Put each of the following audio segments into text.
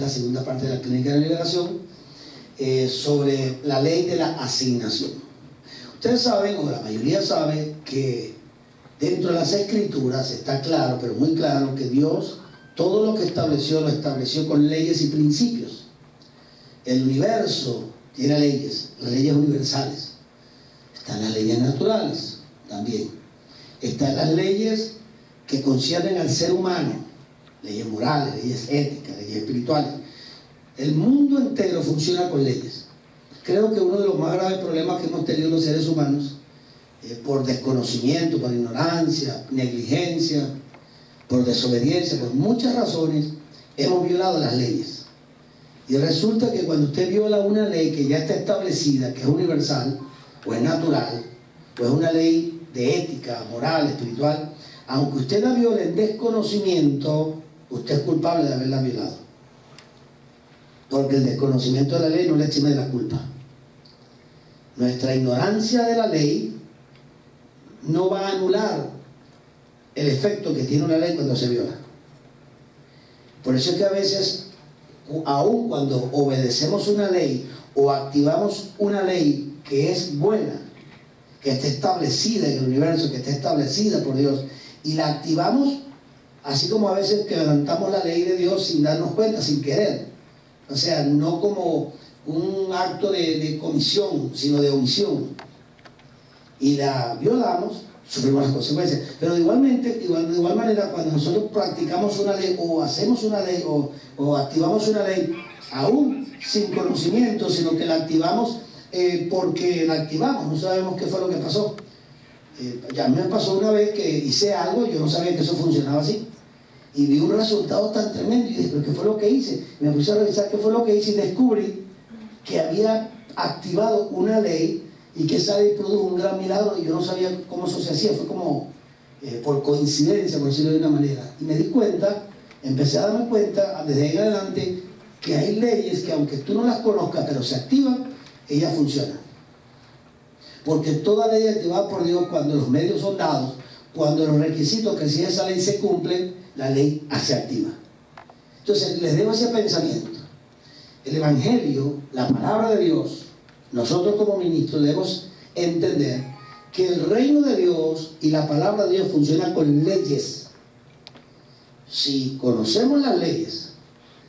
la segunda parte de la Clínica de la Liberación, sobre la ley de la asignación. Ustedes saben, o la mayoría sabe, que dentro de las Escrituras está claro, pero muy claro, que Dios todo lo que estableció, lo estableció con leyes y principios. El universo tiene leyes, las leyes universales. Están las leyes naturales también. Están las leyes que conciernen al ser humano, leyes morales, leyes éticas, leyes espirituales. El mundo entero funciona con leyes. Creo que uno de los más graves problemas que hemos tenido los seres humanos, por desconocimiento, por ignorancia, negligencia, por desobediencia, por muchas razones, hemos violado las leyes. Y resulta que cuando usted viola una ley que ya está establecida, que es universal, o es natural, o es una ley de ética, moral, espiritual, aunque usted la viole en desconocimiento, usted es culpable de haberla violado. Porque el desconocimiento de la ley no le exime de la culpa. Nuestra ignorancia de la ley no va a anular el efecto que tiene una ley cuando se viola. Por eso es que a veces, aun cuando obedecemos una ley o activamos una ley que es buena, que está establecida en el universo, que está establecida por Dios, y la activamos, así como a veces quebrantamos la ley de Dios sin darnos cuenta, sin querer. O sea, no como un acto de comisión, sino de omisión. Y la violamos, sufrimos las consecuencias. Pero de igual manera, cuando nosotros practicamos una ley, o hacemos una ley, o activamos una ley, aún sin conocimiento, sino que la activamos porque la activamos, no sabemos qué fue lo que pasó. Ya me pasó una vez que hice algo, yo no sabía que eso funcionaba así. Y vi un resultado tan tremendo y dije, ¿pero qué fue lo que hice? Me puse a revisar qué fue lo que hice y descubrí que había activado una ley y que esa ley produjo un gran milagro y yo no sabía cómo eso se hacía. Fue como por coincidencia, por decirlo de una manera. Y me di cuenta, empecé a darme cuenta desde ahí en adelante que hay leyes que aunque tú no las conozcas, pero se activan, ellas funcionan. Porque toda ley activada por Dios, cuando los medios son dados, cuando los requisitos que si esa ley se cumplen, la ley se activa. Entonces les dejo ese pensamiento. El Evangelio, la palabra de Dios, nosotros como ministros debemos entender que el reino de Dios y la palabra de Dios funcionan con leyes. Si conocemos las leyes,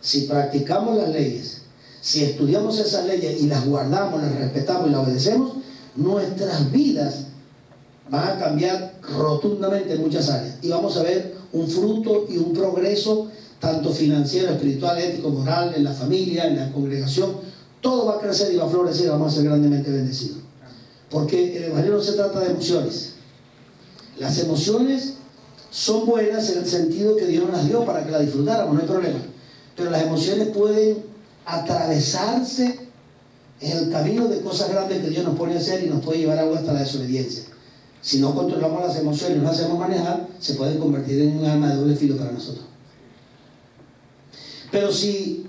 si practicamos las leyes, si estudiamos esas leyes y las guardamos, las respetamos y las obedecemos, nuestras vidas van a cambiar rotundamente en muchas áreas y vamos a ver un fruto y un progreso tanto financiero, espiritual, ético, moral, en la familia, en la congregación. Todo va a crecer y va a florecer y vamos a ser grandemente bendecidos. Porque el Evangelio no se trata de emociones. Las emociones son buenas en el sentido que Dios nos las dio para que las disfrutáramos, no hay problema. Pero las emociones pueden atravesarse en el camino de cosas grandes que Dios nos pone a hacer y nos puede llevar hasta la desobediencia. Si no controlamos las emociones y no las hacemos manejar, se pueden convertir en un arma de doble filo para nosotros. Pero si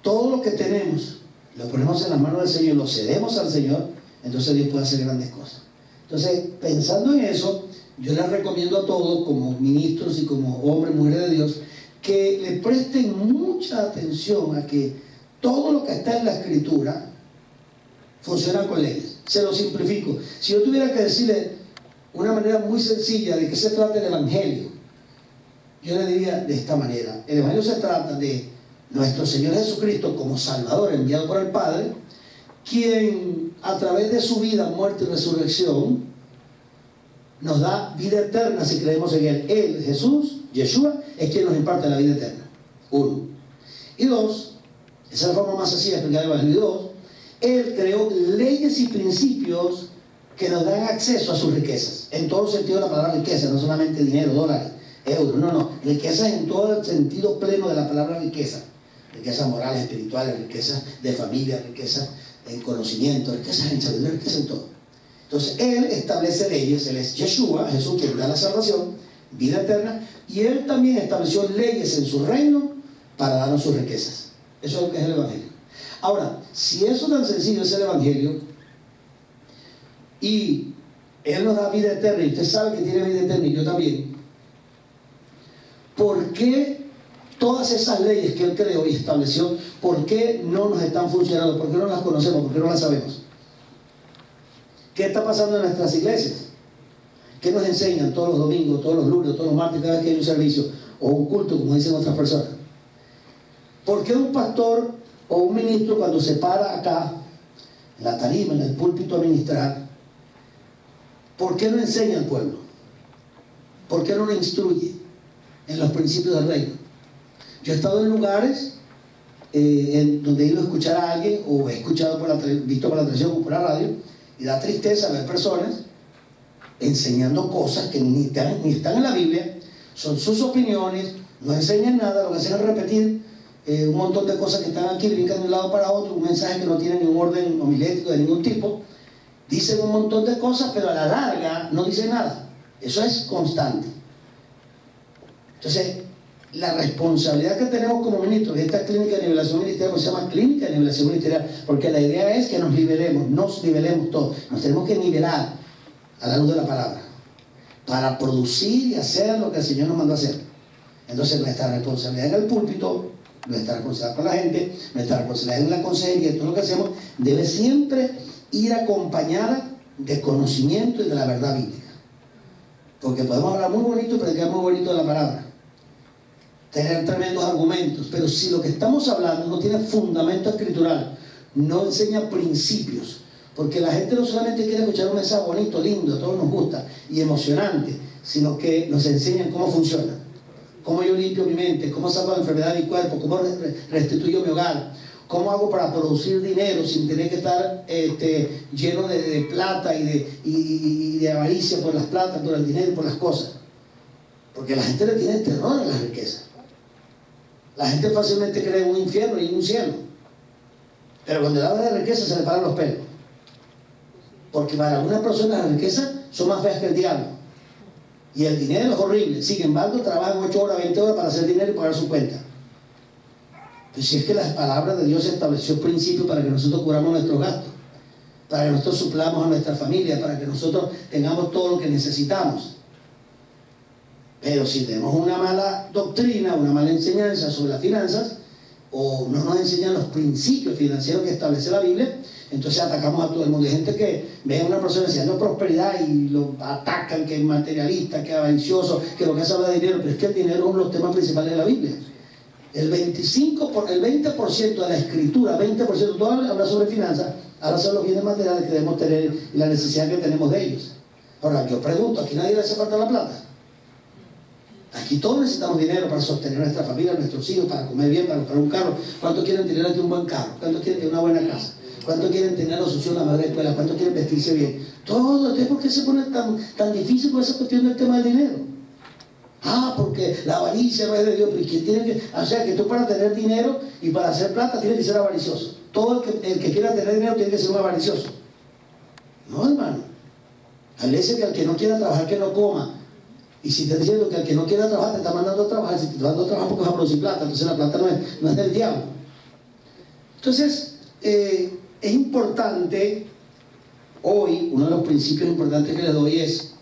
todo lo que tenemos lo ponemos en las manos del Señor, lo cedemos al Señor, entonces Dios puede hacer grandes cosas. Entonces, pensando en eso, yo les recomiendo a todos, como ministros y como hombres y mujeres de Dios, que le presten mucha atención a que todo lo que está en la Escritura funciona con leyes. Se lo simplifico. Si yo tuviera que decirle una manera muy sencilla de qué se trata el Evangelio, yo le diría de esta manera: el Evangelio se trata de nuestro Señor Jesucristo como Salvador enviado por el Padre, quien a través de su vida, muerte y resurrección nos da vida eterna si creemos en Él. Él, Jesús, Yeshua, es quien nos imparte la vida eterna. Uno. Y dos, esa es la forma más sencilla de explicar el Evangelio. Dos, Él creó leyes y principios que nos dan acceso a sus riquezas, en todo el sentido de la palabra riqueza, no solamente dinero, dólares, euros, no, riquezas en todo el sentido pleno de la palabra riqueza. Riquezas morales, espirituales, riquezas de familia, riquezas en conocimiento, riquezas en sabiduría, riquezas en todo. Entonces Él establece leyes. Él es Yeshua, Jesús, quien da la salvación, vida eterna, y Él también estableció leyes en su reino para darnos sus riquezas. Eso es lo que es el Evangelio. Ahora, si eso tan sencillo es el Evangelio, y Él nos da vida eterna, y usted sabe que tiene vida eterna, y yo también, ¿por qué todas esas leyes que Él creó y estableció, ¿por qué no nos están funcionando? ¿Por qué no las conocemos? ¿Por qué no las sabemos? ¿Qué está pasando en nuestras iglesias? ¿Qué nos enseñan todos los domingos, todos los lunes, todos los martes, cada vez que hay un servicio o un culto, como dicen otras personas? ¿Por qué un pastor o un ministro, cuando se para acá, en la tarima, en el púlpito a ministrar, por qué no enseña al pueblo? ¿Por qué no lo instruye en los principios del reino? Yo he estado en lugares donde he ido a escuchar a alguien, o he escuchado visto por la televisión o por la radio, y da tristeza ver personas enseñando cosas que ni están en la Biblia, son sus opiniones, no enseñan nada, lo que hacen es repetir un montón de cosas que están aquí, brincan de un lado para otro, un mensaje que no tiene ningún orden homilético de ningún tipo, dicen un montón de cosas, pero a la larga no dicen nada. Eso es constante. Entonces, la responsabilidad que tenemos como ministros de esta clínica de nivelación ministerial, se llama clínica de nivelación ministerial, porque la idea es que nos nivelemos todos, nos tenemos que nivelar a la luz de la palabra, para producir y hacer lo que el Señor nos mandó a hacer. Entonces, nuestra responsabilidad en el púlpito, nuestra responsabilidad con la gente, nuestra responsabilidad en la consejería, todo lo que hacemos, debe siempre ir acompañada de conocimiento y de la verdad bíblica. Porque podemos hablar muy bonito y predicar muy bonito de la palabra, tener tremendos argumentos, pero si lo que estamos hablando no tiene fundamento escritural, no enseña principios, porque la gente no solamente quiere escuchar un mensaje bonito, lindo, a todos nos gusta y emocionante, sino que nos enseñan cómo funciona, cómo yo limpio mi mente, cómo saco la enfermedad de mi cuerpo, cómo restituyo mi hogar, cómo hago para producir dinero sin tener que estar lleno de plata y de avaricia por las platas, por el dinero, por las cosas. Porque la gente le tiene terror a las riquezas. La gente fácilmente cree en un infierno y en un cielo, pero cuando le habla de riqueza se le paran los pelos, porque para algunas personas las riquezas son más feas que el diablo y el dinero es horrible. Sin embargo, trabajan 8 horas, 20 horas para hacer dinero y pagar su cuenta. Pues si es que la palabra de Dios estableció principios para que nosotros cubramos nuestros gastos, para que nosotros suplamos a nuestra familia, para que nosotros tengamos todo lo que necesitamos. Pero si tenemos una mala doctrina, una mala enseñanza sobre las finanzas, o no nos enseñan los principios financieros que establece la Biblia, entonces atacamos a todo el mundo. Hay gente que ve a una persona enseñando prosperidad y lo atacan, que es materialista, que es avaricioso, que lo que hace habla de dinero, pero es que el dinero es uno de los temas principales de la Biblia. El 20% de la escritura, 20% todo habla sobre finanzas, habla sobre los bienes materiales que debemos tener y la necesidad que tenemos de ellos. Ahora, yo pregunto, ¿aquí nadie le hace falta la plata? Aquí todos necesitamos dinero para sostener a nuestra familia, a nuestros hijos, para comer bien, para comprar un carro. ¿Cuántos quieren tener aquí un buen carro? ¿Cuántos quieren tener una buena casa? ¿Cuántos quieren tener a los hijos en la madre escuela? ¿Cuántos quieren vestirse bien? Todo. Entonces, ¿por qué se pone tan difícil con esa cuestión del tema del dinero? Porque la avaricia no es de Dios. Pero ¿quién tiene que? O sea, que tú para tener dinero y para hacer plata tienes que ser avaricioso. Todo el que quiera tener dinero tiene que ser un avaricioso. No, hermano. A veces que al que no quiera trabajar, que no coma. Y si te está diciendo que al que no quiera trabajar te está mandando a trabajar, si te está dando a trabajar porque vas a producir plata, entonces la plata no es del diablo. Entonces, es importante, hoy, uno de los principios importantes que les doy es,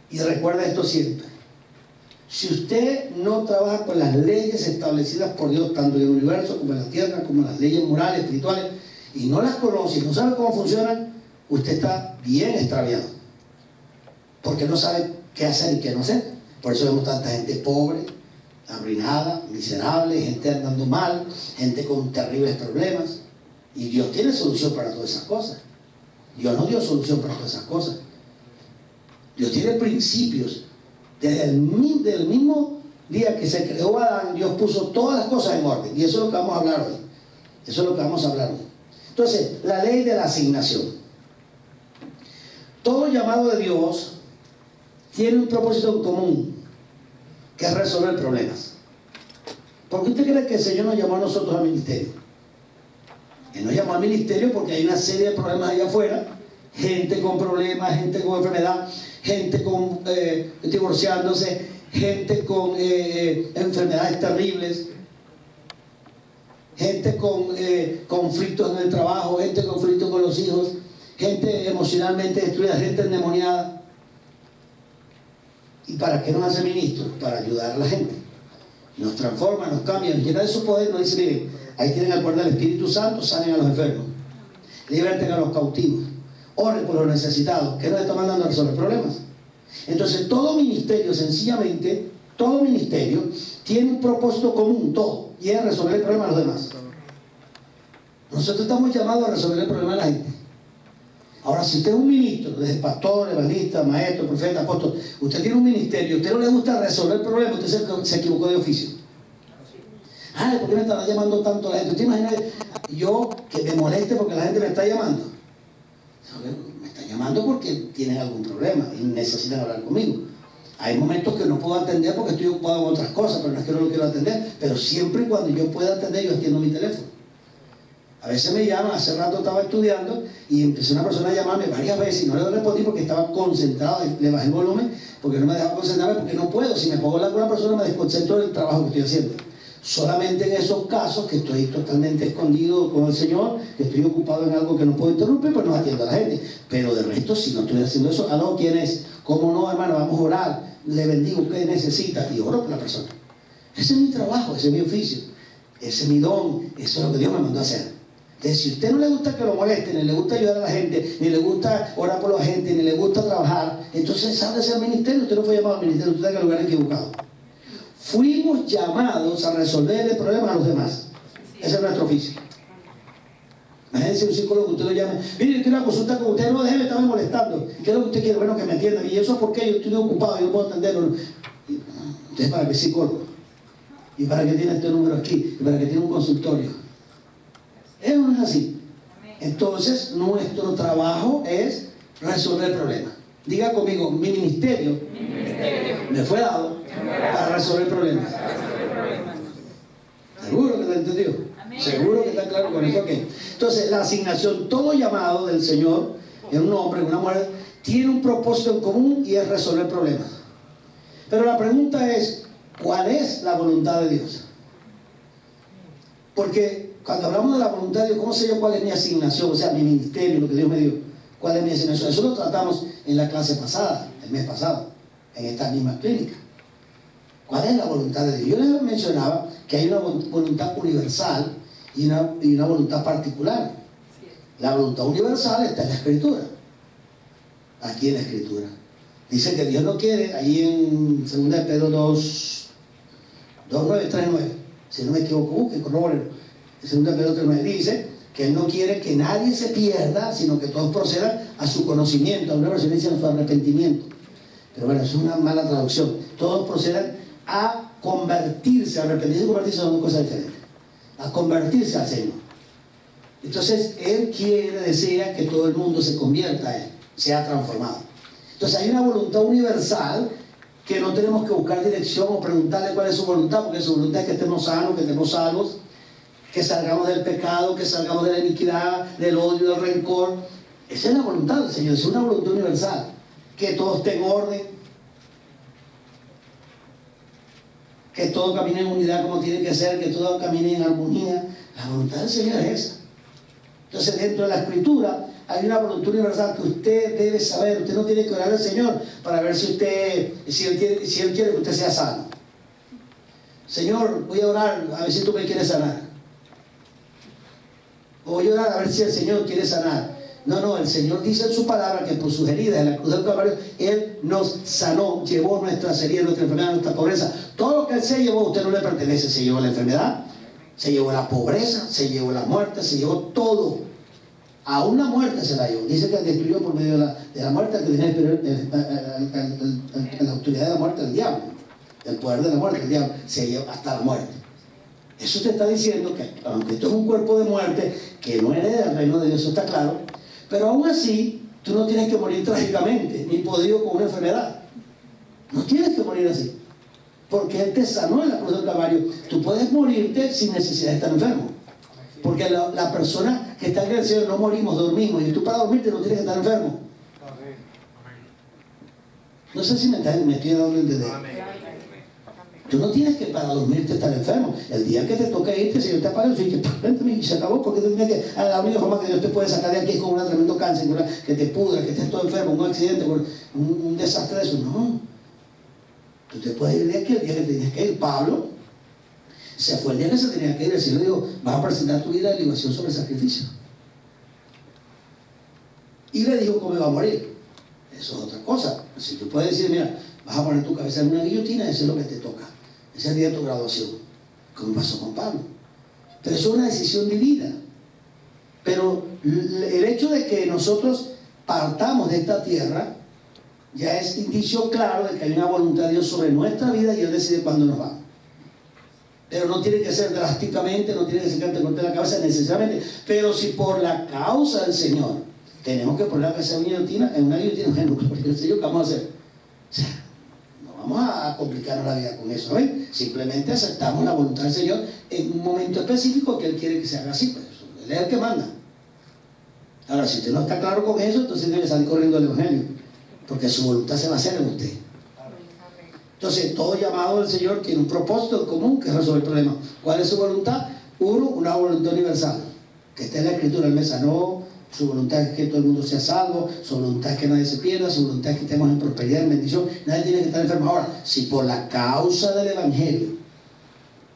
y recuerda esto siempre, si usted no trabaja con las leyes establecidas por Dios, tanto en el universo como en la tierra, como las leyes morales, espirituales, y no las conoce, y no sabe cómo funcionan, usted está bien extraviado, porque no sabe qué hacer y qué no hacer. Por eso vemos tanta gente pobre, arruinada, miserable, gente andando mal, gente con terribles problemas. Y Dios tiene solución para todas esas cosas. Dios no dio solución para todas esas cosas. Dios tiene principios. Desde el mismo día que se creó Adán, Dios puso todas las cosas en orden. Y eso es lo que vamos a hablar hoy. Eso es lo que vamos a hablar hoy. Entonces, la ley de la asignación. Todo llamado de Dios tiene un propósito en común, que es resolver problemas. ¿Por qué usted cree que el Señor nos llamó a nosotros al ministerio? Él nos llamó al ministerio porque hay una serie de problemas allá afuera, gente con problemas, gente con enfermedad, gente con divorciándose, gente con enfermedades terribles, gente con conflictos en el trabajo, gente con conflictos con los hijos, gente emocionalmente destruida, gente endemoniada. ¿Y para qué nos hace ministros? Para ayudar a la gente. nos transforma, nos cambia, nos llena de su poder, nos dice, miren, ahí tienen el poder del Espíritu Santo, sanen a los enfermos, liberten a los cautivos, oren por los necesitados, que nos está mandando a resolver problemas. Entonces todo ministerio, sencillamente, todo ministerio tiene un propósito común, todo, y es resolver el problema de los demás. Nosotros estamos llamados a resolver el problema de la gente. Ahora, si usted es un ministro, desde pastor, evangelista, maestro, profeta, apóstol, usted tiene un ministerio, a usted no le gusta resolver problemas, usted se equivocó de oficio. Ay, ¿por qué me está llamando tanto la gente? ¿Usted imagina yo que me moleste porque la gente me está llamando? Me está llamando porque tienen algún problema y necesitan hablar conmigo. Hay momentos que no puedo atender porque estoy ocupado en otras cosas, pero no es que no lo quiero atender, pero siempre y cuando yo pueda atender, yo atiendo mi teléfono. A veces me llaman, hace rato estaba estudiando y empezó una persona a llamarme varias veces y no le respondí porque estaba concentrado, le bajé el volumen porque no me dejaba concentrarme, porque no puedo. Si me pongo a hablar con una persona me desconcentro del trabajo que estoy haciendo. Solamente en esos casos que estoy totalmente escondido con el Señor, que estoy ocupado en algo que no puedo interrumpir, pues no atiendo a la gente. Pero de resto, si no estoy haciendo eso, ¿aló? ¿Quién es? ¿Cómo no, hermano? Vamos a orar, le bendigo, ¿qué necesita? Y oro por la persona. Ese es mi trabajo, ese es mi oficio, ese es mi don, eso es lo que Dios me mandó a hacer. Entonces, si a usted no le gusta que lo molesten, ni le gusta ayudar a la gente, ni le gusta orar por la gente, ni le gusta trabajar, entonces sábese al ministerio. Usted no fue llamado al ministerio, usted está en el lugar equivocado. Fuimos llamados a resolver el problema a los demás. Ese es nuestro oficio. Imagínense un psicólogo que usted lo llame, mire, quiero una consulta con usted, no, déjeme, estaba molestando. ¿Qué es lo que usted quiere? Bueno, que me entienda. ¿Y eso por qué? Yo estoy ocupado, yo no puedo atenderlo. ¿Usted para qué es psicólogo? ¿Y para qué tiene este número aquí? ¿Y para qué tiene un consultorio? Eso no es así. Entonces, nuestro trabajo es resolver problemas. Diga conmigo, mi ministerio me fue dado para resolver problemas. ¿Seguro que lo entendió? ¿Seguro que está claro con eso? Okay. Entonces, la asignación, todo llamado del Señor, en un hombre, en una mujer, tiene un propósito en común y es resolver problemas. Pero la pregunta es, ¿cuál es la voluntad de Dios? Porque cuando hablamos de la voluntad de Dios, ¿cómo sé yo cuál es mi asignación? O sea, mi ministerio, lo que Dios me dio. ¿Cuál es mi asignación? Eso lo tratamos en la clase pasada, el mes pasado, en esta misma clínica. ¿Cuál es la voluntad de Dios? Yo les mencionaba que hay una voluntad universal y una voluntad particular. La voluntad universal está en la Escritura. Aquí en la Escritura. Dice que Dios no quiere, ahí en 2 de Pedro 2:9, 3:9. Si no me equivoco, busquen, corroboren. En 2 de Pedro 3:9 dice que Él no quiere que nadie se pierda, sino que todos procedan a su conocimiento. A una versión dice a su arrepentimiento. Pero bueno, eso es una mala traducción. Todos procedan a convertirse. Arrepentirse y convertirse son dos cosas diferentes. A convertirse al Señor. Entonces, Él quiere, desea que todo el mundo se convierta a Él, sea transformado. Entonces, hay una voluntad universal que no tenemos que buscar dirección o preguntarle cuál es su voluntad, porque su voluntad es que estemos sanos, que estemos salvos, que salgamos del pecado, que salgamos de la iniquidad, del odio, del rencor. Esa es la voluntad del Señor, es una voluntad universal. Que todo esté en orden, que todo camine en unidad como tiene que ser, que todo camine en armonía. La voluntad del Señor es esa. Entonces, dentro de la Escritura hay una voluntad universal que usted debe saber. Usted no tiene que orar al Señor para ver si Él quiere que usted sea sano. Señor, voy a orar a ver si tú me quieres sanar. O voy a orar a ver si el Señor quiere sanar. No, el Señor dice en su palabra que por sus heridas en la cruz del Calvario Él nos sanó, llevó nuestras heridas, nuestra enfermedad, nuestra pobreza. Todo lo que Él se llevó a usted no le pertenece. Se llevó la enfermedad, se llevó la pobreza, se llevó la muerte, se llevó todo. Aún la muerte se la llevó. Dice que destruyó por medio de la muerte que tenía la autoridad de la muerte, el diablo. El poder de la muerte, el diablo, se llevó hasta la muerte. Eso te está diciendo que, aunque esto es un cuerpo de muerte, que no hereda el reino de Dios, eso está claro, pero aún así, tú no tienes que morir trágicamente, ni podido con una enfermedad. No tienes que morir así, porque Él te sanó en la cruz del Calvario. Tú puedes morirte sin necesidad de estar enfermo, porque la persona que está en el cielo no morimos, dormimos, y tú para dormirte no tienes que estar enfermo. No sé si me estoy dando a entender. Tú no tienes que para dormirte estar enfermo. El día que te toque irte, si Dios te aparece y que se acabó, porque tú tienes que, la única forma que Dios te puede sacar de aquí es con un tremendo cáncer, que te pudra, que estés todo enfermo, un accidente, un desastre de eso. No. Tú te puedes ir de aquí el día que te tienes que ir. Pablo Se fue el día que se tenía que ir. El Señor le dijo, vas a presentar tu vida de libación sobre sacrificio. Y le dijo cómo iba a morir. Eso es otra cosa. Si tú puedes decir, mira, vas a poner tu cabeza en una guillotina, eso es lo que te toca. Ese es el día de tu graduación, como pasó con Pablo. Pero eso es una decisión divina. Pero el hecho de que nosotros partamos de esta tierra ya es indicio claro de que hay una voluntad de Dios sobre nuestra vida y Él decide cuándo nos vamos. Pero no tiene que ser drásticamente, no tiene que ser que te corte la cabeza necesariamente. Pero si por la causa del Señor tenemos que poner la cabeza en una guillotina, bueno, porque el Señor, ¿qué vamos a hacer? O sea, no vamos a complicarnos la vida con eso, ¿ven? Simplemente aceptamos la voluntad del Señor en un momento específico que Él quiere que se haga así, pues Él es el que manda. Ahora, si usted no está claro con eso, entonces debe salir corriendo el Evangelio, porque su voluntad se va a hacer en usted. Entonces, todo llamado del Señor tiene un propósito en común, que es resolver el problema. ¿Cuál es su voluntad? Uno, una voluntad universal, que está en la Escritura. Él me sanó, su voluntad es que todo el mundo sea salvo, su voluntad es que nadie se pierda, su voluntad es que estemos en prosperidad, en bendición, nadie tiene que estar enfermo. Ahora, si por la causa del Evangelio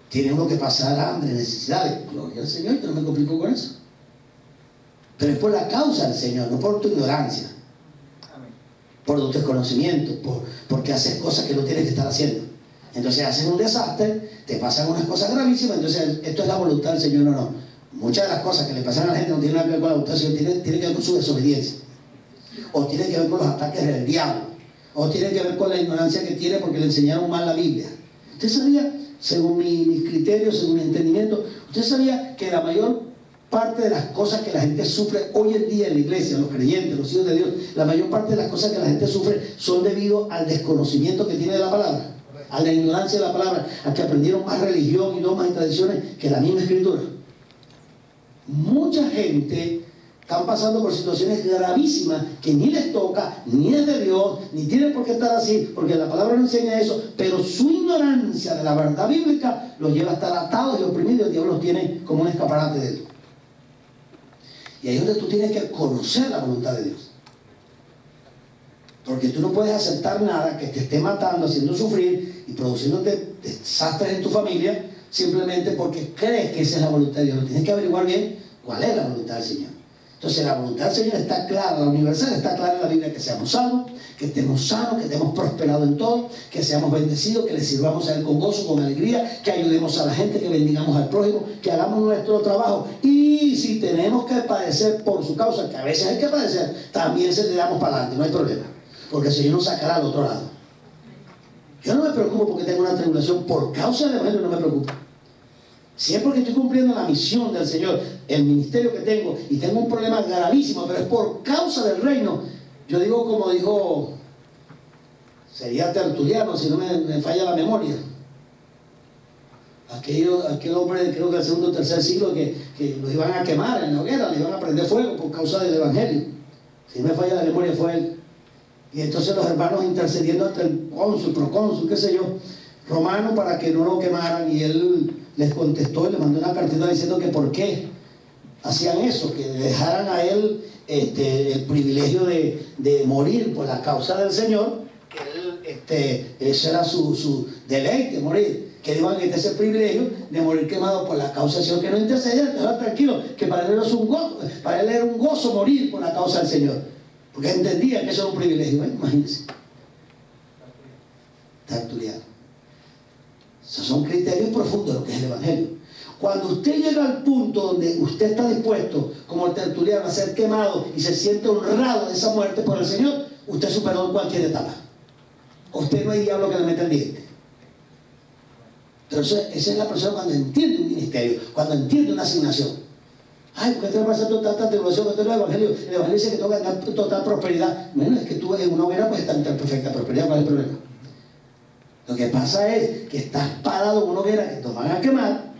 tiene uno que pasar hambre, necesidades, gloria al Señor, yo no me complico con eso. Pero es por la causa del Señor, no por tu ignorancia, por tu desconocimiento, porque haces cosas que no tienes que estar haciendo. Entonces haces un desastre, te pasan unas cosas gravísimas, entonces esto es la voluntad del Señor, no. Muchas de las cosas que le pasan a la gente no tienen nada que ver con la voluntad del Señor, tienen que ver con su desobediencia, o tienen que ver con los ataques del diablo, o tienen que ver con la ignorancia que tiene porque le enseñaron mal la Biblia. Usted sabía, según mis criterios, según mi entendimiento, usted sabía que la mayor parte de las cosas que la gente sufre hoy en día en la iglesia, los creyentes, los hijos de Dios, la mayor parte de las cosas que la gente sufre son debido al desconocimiento que tiene de la palabra, a la ignorancia de la palabra, a que aprendieron más religión y normas y tradiciones que la misma Escritura. Mucha gente están pasando por situaciones gravísimas que ni les toca, ni es de Dios, ni tienen por qué estar así, porque la palabra no enseña eso, pero su ignorancia de la verdad bíblica los lleva a estar atados y oprimidos, y el diablo los tiene como un escaparate de él. Y ahí es donde tú tienes que conocer la voluntad de Dios. Porque tú no puedes aceptar nada que te esté matando, haciendo sufrir y produciéndote desastres en tu familia, simplemente porque crees que esa es la voluntad de Dios. Tienes que averiguar bien cuál es la voluntad del Señor. Entonces la voluntad del Señor está clara, la universal está clara en la Biblia, que seamos salvos, que estemos sanos, que estemos prosperados en todo, que seamos bendecidos, que le sirvamos a Él con gozo, con alegría, que ayudemos a la gente, que bendigamos al prójimo, que hagamos nuestro trabajo. Y si tenemos que padecer por su causa, que a veces hay que padecer, también se le damos para adelante, no hay problema, porque el Señor nos sacará al otro lado. Yo no me preocupo porque tengo una tribulación por causa del Evangelio, no me preocupo. Si es porque estoy cumpliendo la misión del Señor, el ministerio que tengo, y tengo un problema gravísimo, pero es por causa del reino. Yo digo como dijo, sería Tertuliano, si no me falla la memoria. Aquel hombre, creo que del segundo o tercer siglo, que lo iban a quemar en la hoguera, le iban a prender fuego por causa del Evangelio. Si no me falla la memoria, fue él. Y entonces los hermanos intercediendo ante el cónsul, procónsul, qué sé yo, romano, para que no lo quemaran, y él les contestó y le mandó una cartita diciendo que por qué hacían eso, que le dejaran a él el privilegio de morir por la causa del Señor, que él, ese era su deleite, morir, que le iban a quitar ese privilegio de morir quemado por la causa del Señor, que no intercedía, que tranquilo, que para él era un gozo morir por la causa del Señor, porque entendía que eso era un privilegio. Imagínense, Tertuliano. Esos son criterios profundos de lo que es el Evangelio. Cuando usted llega al punto donde usted está dispuesto, como el Tertuliano, a ser quemado y se siente honrado de esa muerte por el Señor, usted superó cualquier etapa. Usted no hay diablo que le meta el diente. Pero esa es la persona cuando entiende un ministerio, cuando entiende una asignación. Ay, ¿por qué te va a pasar tanta tribulación? ¿Por qué no el Evangelio? El Evangelio dice que tengo que ganar total prosperidad. Bueno, es que tú en una hoguera pues estás en perfecta prosperidad. ¿Cuál es el problema? Lo que pasa es que estás parado en una hoguera que te van a quemar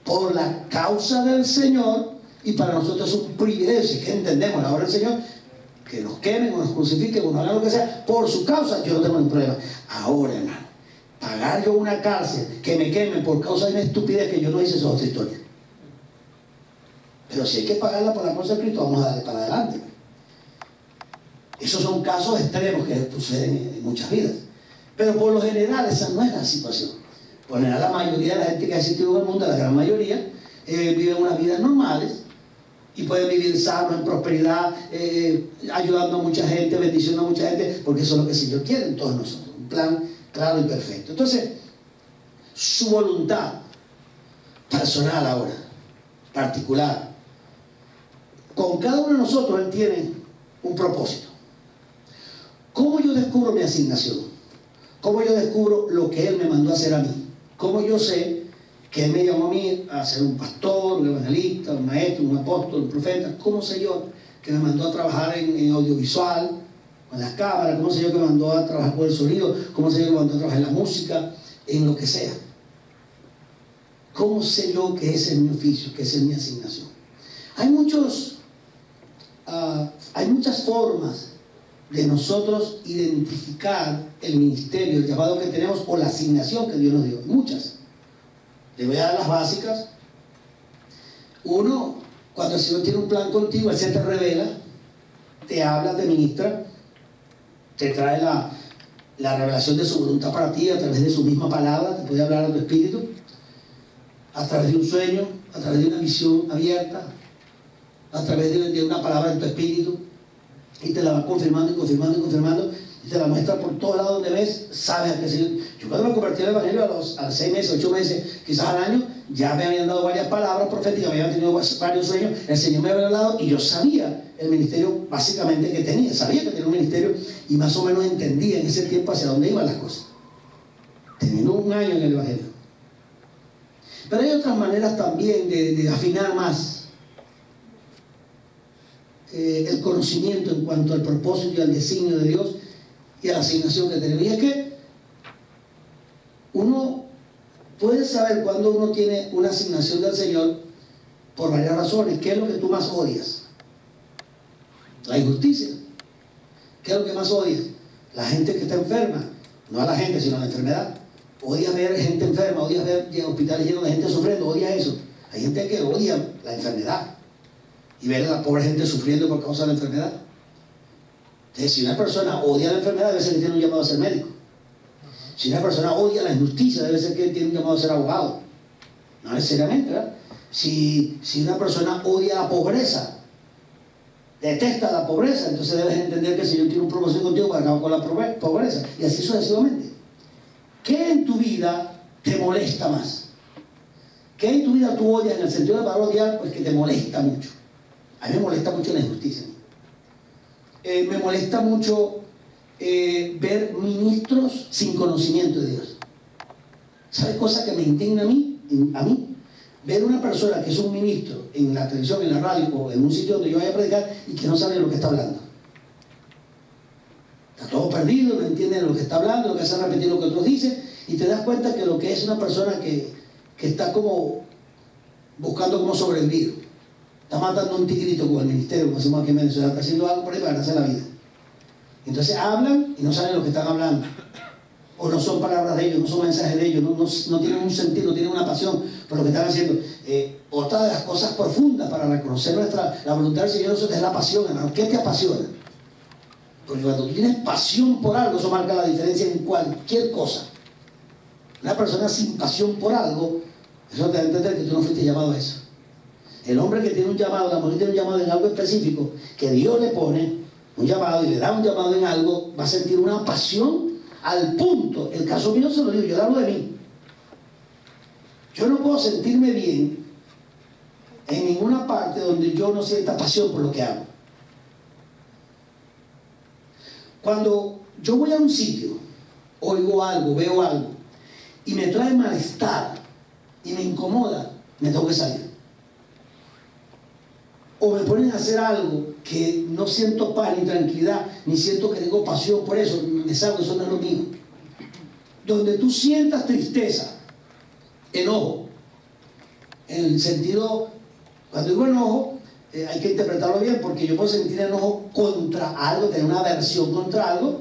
por la causa del Señor, y para nosotros es un privilegio, que entendemos la obra del Señor, que nos quemen o nos crucifiquen o nos hagan lo que sea, por su causa, yo no tengo ningún problema. Ahora, hermano, pagar yo una cárcel, que me quemen por causa de una estupidez que yo no hice, eso es otra historia. Pero si hay que pagarla por la causa de Cristo, vamos a darle para adelante. Esos son casos extremos que suceden en muchas vidas. Pero por lo general esa no es la situación. Poner a la mayoría de la gente que ha existido en el mundo, la gran mayoría, viven unas vidas normales y pueden vivir sanos, en prosperidad, ayudando a mucha gente, bendiciendo a mucha gente, porque eso es lo que el Señor quiere en todos nosotros. Un plan claro y perfecto. Entonces, su voluntad personal ahora, particular, con cada uno de nosotros Él tiene un propósito. ¿Cómo yo descubro mi asignación? ¿Cómo yo descubro lo que Él me mandó a hacer a mí? ¿Cómo yo sé que Él me llamó a mí a ser un pastor, un evangelista, un maestro, un apóstol, un profeta? ¿Cómo sé yo que me mandó a trabajar en audiovisual, con las cámaras? ¿Cómo sé yo que me mandó a trabajar con el sonido? ¿Cómo sé yo que me mandó a trabajar en la música? En lo que sea. ¿Cómo sé yo que ese es mi oficio, que esa es mi asignación? Hay muchas formas de nosotros identificar el ministerio, el llamado que tenemos o la asignación que Dios nos dio. Muchas. Le voy a dar las básicas. Uno, cuando el Señor tiene un plan contigo, Él se te revela, te habla, te ministra, te trae la revelación de su voluntad para ti a través de su misma palabra, te puede hablar a tu espíritu, a través de un sueño, a través de una visión abierta, a través de una palabra en tu espíritu, y te la va confirmando y confirmando y confirmando, y te la muestra por todos lados donde ves, sabes a qué Señor. Yo cuando me convertí en el Evangelio a los 6 meses, 8 meses, quizás al año, ya me habían dado varias palabras proféticas, me habían tenido varios sueños, el Señor me había hablado y yo sabía el ministerio básicamente que tenía, sabía que tenía un ministerio y más o menos entendía en ese tiempo hacia dónde iban las cosas, teniendo un año en el Evangelio. Pero hay otras maneras también de afinar más el conocimiento en cuanto al propósito y al designio de Dios y a la asignación que tenemos. Y es que uno puede saber cuando uno tiene una asignación del Señor por varias razones. ¿Qué es lo que tú más odias? La injusticia. ¿Qué es lo que más odias? La gente que está enferma. No a la gente, sino a la enfermedad. Odias ver gente enferma, odias ver hospitales llenos de gente sufriendo, odias eso. Hay gente que odia la enfermedad y ver a la pobre gente sufriendo por causa de la enfermedad. Entonces, si una persona odia la enfermedad, debe ser que tiene un llamado a ser médico. Si una persona odia la injusticia, debe ser que tiene un llamado a ser abogado. No necesariamente, ¿verdad? Si una persona odia la pobreza, detesta la pobreza, entonces debes entender que el Señor tiene un propósito contigo para acabar con la pobreza. Y así sucesivamente. ¿Qué en tu vida te molesta más? ¿Qué en tu vida tú odias en el sentido de la palabra odiar? Pues que te molesta mucho. A mí me molesta mucho la injusticia. Me molesta mucho ver ministros sin conocimiento de Dios. ¿Sabes cosa que me indigna a mí? Ver una persona que es un ministro en la televisión, en la radio o en un sitio donde yo vaya a predicar y que no sabe de lo que está hablando. Está todo perdido, no entiende lo que está hablando, lo que hace repetir lo que otros dicen, y te das cuenta que lo que es una persona que está como buscando cómo sobrevivir. Está matando un tigrito con el ministerio, como decimos aquí en Venezuela, está haciendo algo por ahí para ganarse la vida. Entonces hablan y no saben lo que están hablando. O no son palabras de ellos, no son mensajes de ellos, no tienen un sentido, no tienen una pasión por lo que están haciendo. Otra de las cosas profundas para reconocer la voluntad del Señor es la pasión, hermano. ¿Qué te apasiona? Porque cuando tú tienes pasión por algo, eso marca la diferencia en cualquier cosa. Una persona sin pasión por algo, eso te da a entender que tú no fuiste llamado a eso. El hombre que tiene un llamado, la mujer tiene un llamado en algo específico, que Dios le pone un llamado y le da un llamado en algo, va a sentir una pasión al punto. El caso mío se lo digo, yo hablo de mí. Yo no puedo sentirme bien en ninguna parte donde yo no sienta pasión por lo que hago. Cuando yo voy a un sitio, oigo algo, veo algo, y me trae malestar, y me incomoda, me tengo que salir. O me ponen a hacer algo que no siento paz ni tranquilidad, ni siento que tengo pasión por eso, me salgo, eso no es lo mío. Donde tú sientas tristeza, enojo, en el sentido, cuando digo enojo, hay que interpretarlo bien, porque yo puedo sentir enojo contra algo, tener una aversión contra algo,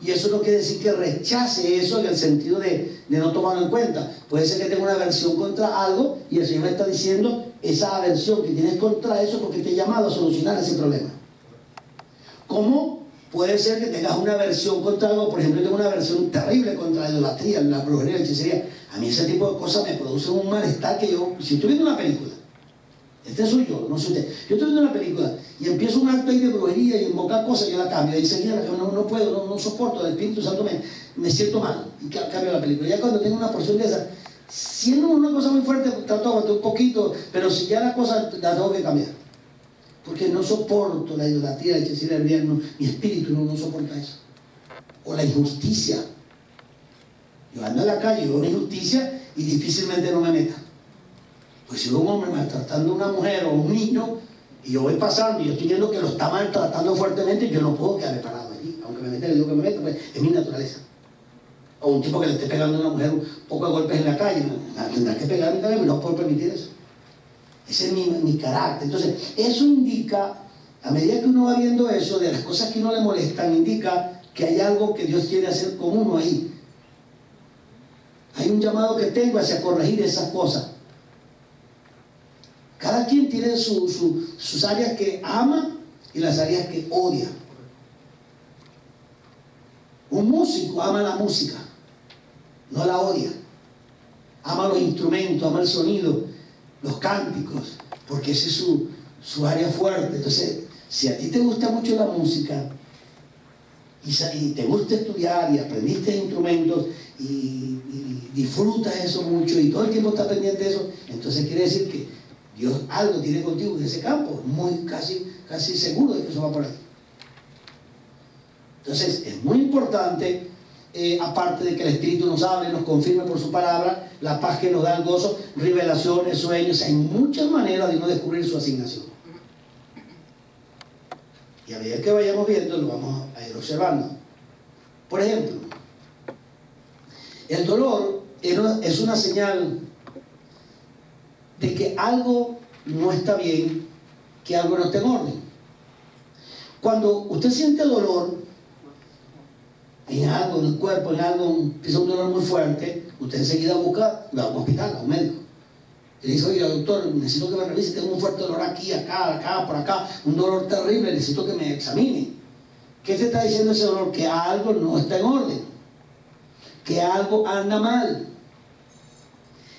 y eso no quiere decir que rechace eso en el sentido de no tomarlo en cuenta. Puede ser que tenga una aversión contra algo y el Señor me está diciendo esa aversión que tienes contra eso porque te he llamado a solucionar ese problema. ¿Cómo? Puede ser que tengas una aversión contra algo. Por ejemplo, yo tengo una aversión terrible contra la idolatría, la brujería, la hechicería. A mí ese tipo de cosas me producen un malestar que yo, si estoy viendo una película, este soy yo, no soy usted. Yo estoy viendo una película y empiezo un acto ahí de brujería y invocar cosas, yo la cambio. Y enseguida no puedo, no soporto, el Espíritu Santo me siento mal y cambio la película. Ya cuando tengo una porción de esa, siendo una cosa muy fuerte, trato de aguantar un poquito, pero si ya la cosa la tengo que cambiar. Porque no soporto la idolatría, la hechicería del vierno, mi espíritu no soporta eso. O la injusticia. Yo ando en la calle y veo una injusticia y difícilmente no me meta. Pues si veo un hombre maltratando a una mujer o un niño y yo voy pasando y yo estoy viendo que lo está maltratando fuertemente, yo no puedo quedarme parado allí, aunque me meta, le digo que me meta, pues es mi naturaleza. O un tipo que le esté pegando a una mujer un poco de golpes en la calle, tendrá que pegarme también, no puedo permitir eso. Ese es mi carácter. Entonces, eso indica, a medida que uno va viendo eso, de las cosas que uno le molestan, indica que hay algo que Dios quiere hacer con uno ahí. Hay un llamado que tengo hacia corregir esas cosas. Cada quien tiene sus áreas que ama y las áreas que odia. Un músico ama la música, no la odia. Ama los instrumentos, ama el sonido, los cánticos, porque esa es su área fuerte. Entonces, si a ti te gusta mucho la música y te gusta estudiar y aprendiste instrumentos y disfrutas eso mucho y todo el tiempo estás pendiente de eso, entonces quiere decir que Dios algo tiene contigo en ese campo, muy casi seguro de que eso va por ahí. Entonces es muy importante, aparte de que el Espíritu nos hable, nos confirme por su palabra, la paz que nos da el gozo, revelaciones, sueños, hay muchas maneras de no descubrir su asignación. Y a medida que vayamos viendo, lo vamos a ir observando. Por ejemplo, el dolor es una señal de que algo no está bien, que algo no está en orden. Cuando usted siente dolor en algo, en el cuerpo, en algo, empieza un dolor muy fuerte, usted enseguida busca a un hospital, a un médico. Y le dice, oye, doctor, necesito que me revise, tengo un fuerte dolor aquí, acá, por acá, un dolor terrible, necesito que me examine. ¿Qué te está diciendo ese dolor? Que algo no está en orden, que algo anda mal.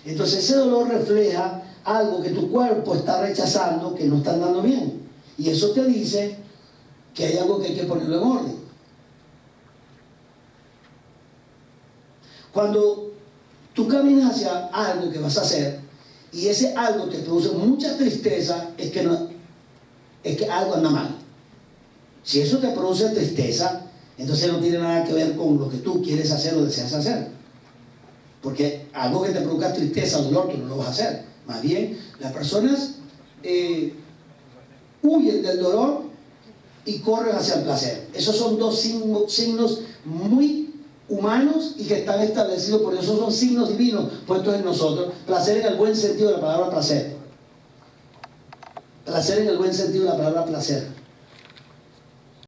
Entonces ese dolor refleja algo que tu cuerpo está rechazando, que no está andando bien. Y eso te dice que hay algo que hay que ponerlo en orden. Cuando tú caminas hacia algo que vas a hacer y ese algo te produce mucha tristeza, es que algo anda mal. Si eso te produce tristeza, entonces no tiene nada que ver con lo que tú quieres hacer o deseas hacer. Porque algo que te produzca tristeza o dolor, tú no lo vas a hacer. Más bien, las personas huyen del dolor y corren hacia el placer. Esos son dos signos muy humanos y que están establecidos, por eso son signos divinos puestos en nosotros. Placer en el buen sentido de la palabra placer. Placer en el buen sentido de la palabra placer.